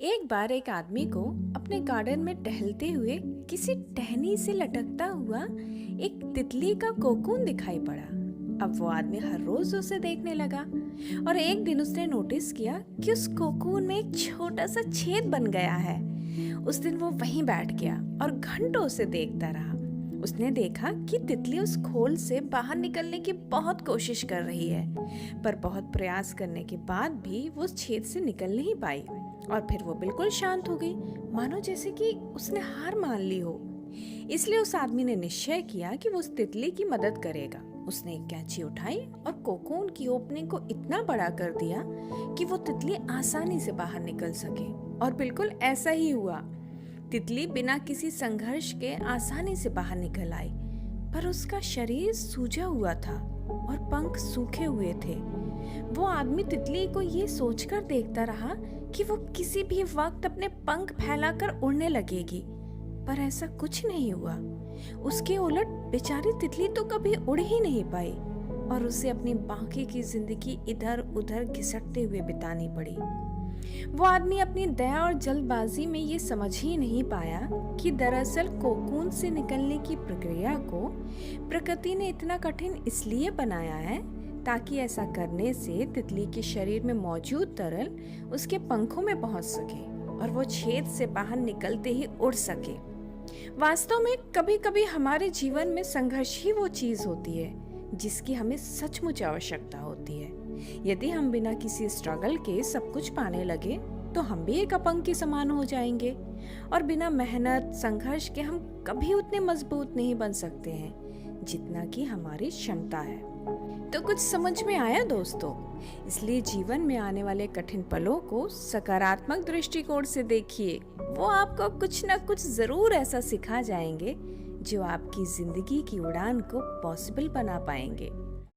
एक बार एक आदमी को अपने गार्डन में टहलते हुए किसी टहनी से लटकता हुआ एक तितली का कोकून दिखाई पड़ा। अब वो आदमी हर रोज उसे देखने लगा और एक दिन उसने नोटिस किया कि उस कोकून में एक छोटा सा छेद बन गया है। उस दिन वो वहीं बैठ गया और घंटों उसे देखता रहा। उसने देखा कि तितली उस खोल से बाहर निकलने की बहुत कोशिश कर रही है, पर बहुत प्रयास करने के बाद भी वो उस छेद से निकल नहीं पाई और फिर वो बिल्कुल शांत हो गई, मानो जैसे कि उसने हार मान ली हो। इसलिए उस आदमी ने निश्चय किया कि वो उस तितली की मदद करेगा। उसने एक कैंची उठाई और कोकून की ओपनिंग को इतना बड़ा कर दिया कि वो तितली आसानी से बाहर निकल सके। और बिल्कुल ऐसा ही हुआ। तितली बिना किसी संघर्ष के आसानी से बाहर निकल आई, पर उसका शरीर सूजा हुआ था और पंख सूखे हुए थे। वो आदमी तितली को ये सोचकर देखता रहा कि वो किसी भी वक्त अपने पंख फैलाकर उड़ने लगेगी, पर ऐसा कुछ नहीं हुआ। उसके उलट बेचारी तितली तो कभी उड़ ही नहीं पाई और उसे अपनी बाकी की जिंदगी इधर उधर घिसटते हुए बितानी पड़ी। वो आदमी अपनी दया और जल्दबाजी में ये समझ ही नहीं पाया कि दरअसल कोकून से निकलने की प्रक्रिया को प्रकृति ने इतना कठिन इसलिए बनाया है ताकि ऐसा करने से तितली के शरीर में मौजूद तरल उसके पंखों में पहुंच सके और वो छेद से बाहर निकलते ही उड़ सके। वास्तव में कभी कभी हमारे जीवन में संघर्ष ही वो चीज होती है जिसकी हमें सचमुच आवश्यकता होती है। यदि हम बिना किसी स्ट्रगल के सब कुछ पाने लगे तो हम भी एक अपंग के समान हो जाएंगे और बिना मेहनत संघर्ष के हम कभी उतने मजबूत नहीं बन सकते हैं जितना कि हमारी क्षमता है। तो कुछ समझ में आया दोस्तों? इसलिए जीवन में आने वाले कठिन पलों को सकारात्मक दृष्टिकोण से देखिए। वो आपको कुछ ना कुछ जरूर ऐसा सिखा जाएंगे जो आपकी जिंदगी की उड़ान को पॉसिबल बना पाएंगे।